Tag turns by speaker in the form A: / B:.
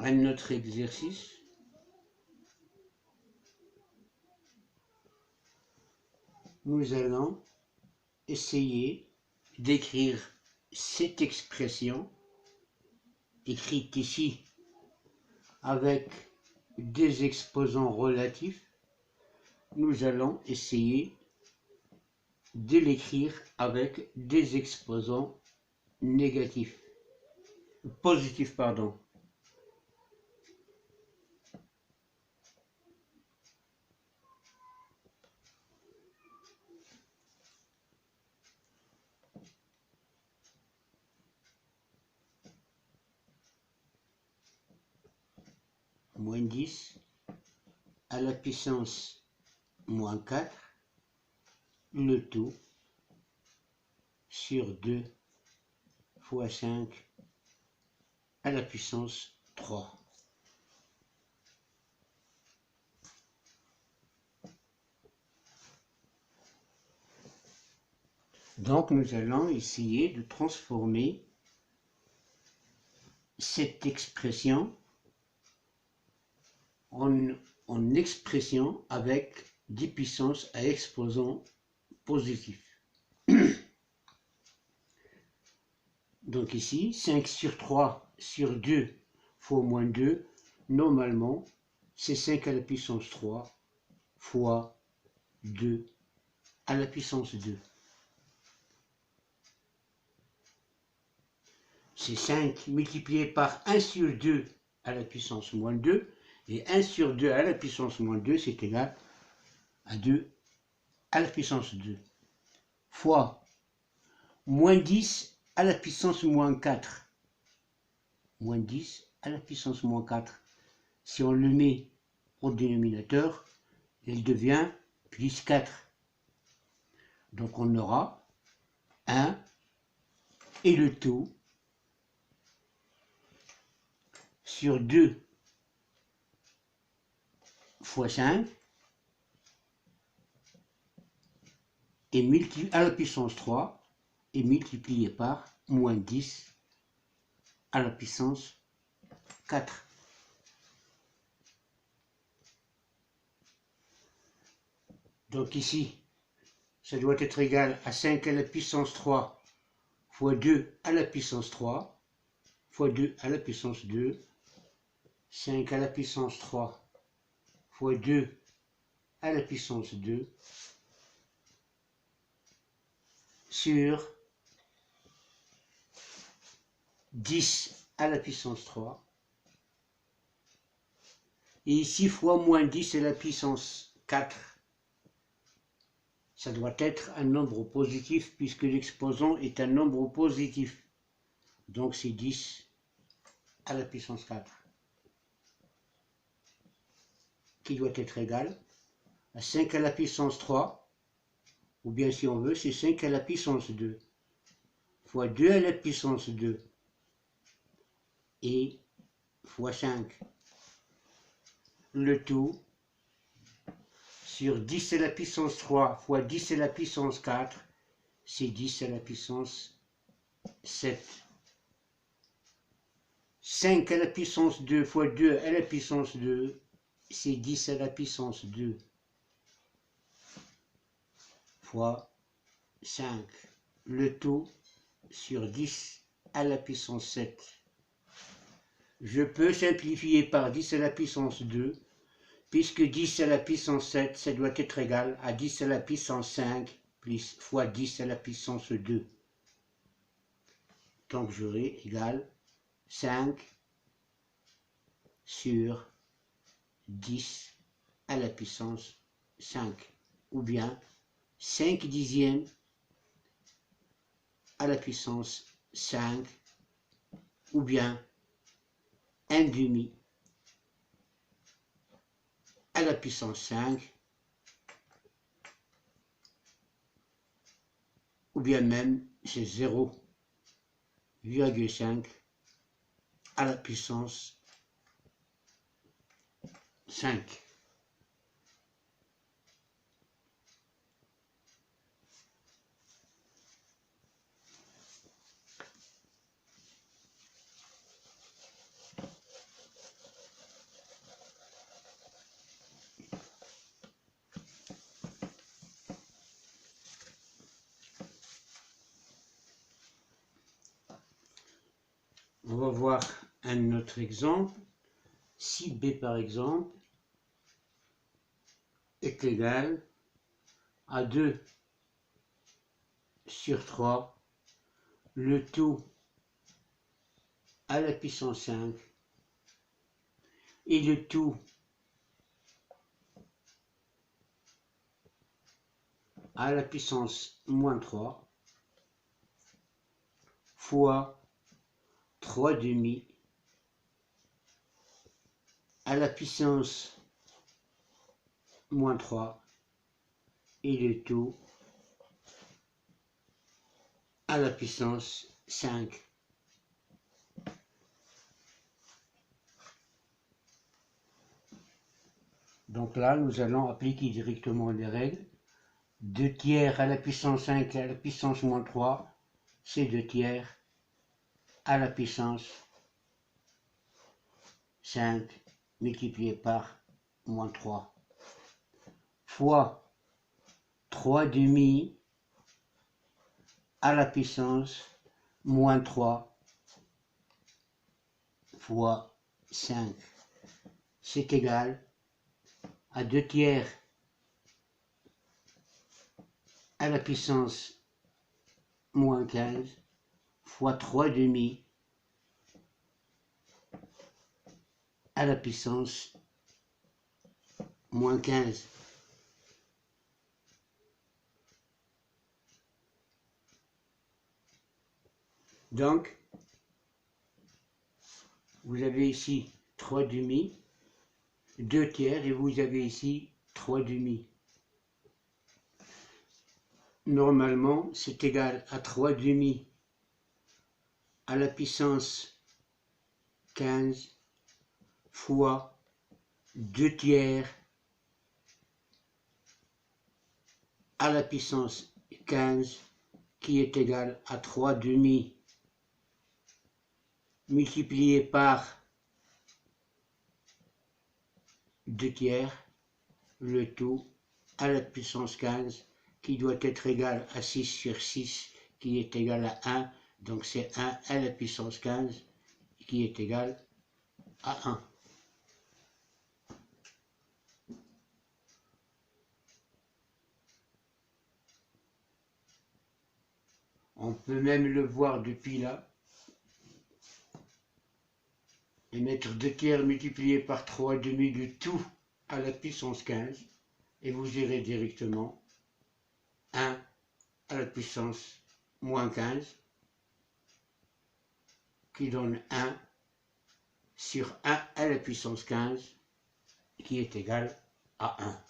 A: un autre exercice. Nous allons essayer d'écrire cette expression écrite ici avec des exposants relatifs. Nous allons essayer de l'écrire avec des exposants négatifs, positifs, pardon. Moins 10 à la puissance moins 4, le tout sur 2 fois 5 à la puissance 3. Donc nous allons essayer de transformer cette expression en expression avec des puissances à exposants positifs. Donc ici, 5 sur 3 sur 2 fois moins 2, normalement, c'est 5 à la puissance 3 fois 2 à la puissance 2. C'est 5 multiplié par 1 sur 2 à la puissance moins 2, et 1 sur 2 à la puissance moins 2, c'est égal à 2 à la puissance 2, fois moins 10 à la puissance moins 4. Moins 10 à la puissance moins 4. Si on le met au dénominateur, il devient plus 4. Donc on aura 1 et le tout sur 2 fois 5 et à la puissance 3 et multiplié par moins 10 à la puissance 4. Donc ici, ça doit être égal à 5 à la puissance 3 fois 2 à la puissance 3 fois 2 à la puissance 2, 5 à la puissance 3 fois 2 à la puissance 2 sur 10 à la puissance 3. Et ici, fois moins 10 à la puissance 4. Ça doit être un nombre positif puisque l'exposant est un nombre positif. Donc c'est 10 à la puissance 4. Qui doit être égal à 5 à la puissance 3. Ou bien si on veut, c'est 5 à la puissance 2. Fois 2 à la puissance 2. Et fois 5. Le tout sur 10 à la puissance 3 fois 10 à la puissance 4, c'est 10 à la puissance 7. 5 à la puissance 2 fois 2 à la puissance 2, c'est 10 à la puissance 2 fois 5. Le tout sur 10 à la puissance 7. Je peux simplifier par 10 à la puissance 2, puisque 10 à la puissance 7, ça doit être égal à 10 à la puissance 5 plus fois 10 à la puissance 2. Donc j'aurai égal 5 sur 10 à la puissance 5, ou bien 5 dixièmes à la puissance 5, ou bien 1 demi à la puissance 5, ou bien même c'est 0,5 à la puissance 5. On va voir un autre exemple. Si B par exemple est égal à 2 sur 3, le tout à la puissance 5 et le tout à la puissance moins 3 fois 3 demi à la puissance moins 3 et le tout à la puissance 5. Donc là, nous allons appliquer directement les règles. 2 tiers à la puissance 5 à la puissance moins 3, c'est 2 tiers à la puissance 5 multiplié par moins 3 fois 3 demi à la puissance moins 3 fois 5. C'est égal à 2 tiers à la puissance moins 15 fois 3 demi à la puissance moins 15. Donc, vous avez ici 3 demi, 2 tiers, et vous avez ici 3 demi. Normalement, c'est égal à 3 demi à la puissance 15 fois 2 tiers à la puissance 15 qui est égal à 3 demi multiplié par 2 tiers, le tout à la puissance 15 qui doit être égal à 6 sur 6 qui est égal à 1, donc c'est 1 à la puissance 15 qui est égal à 1. On peut même le voir depuis là et mettre 2 tiers multiplié par 3 demi du tout à la puissance 15 et vous irez directement 1 à la puissance moins 15 qui donne 1 sur 1 à la puissance 15 qui est égal à 1.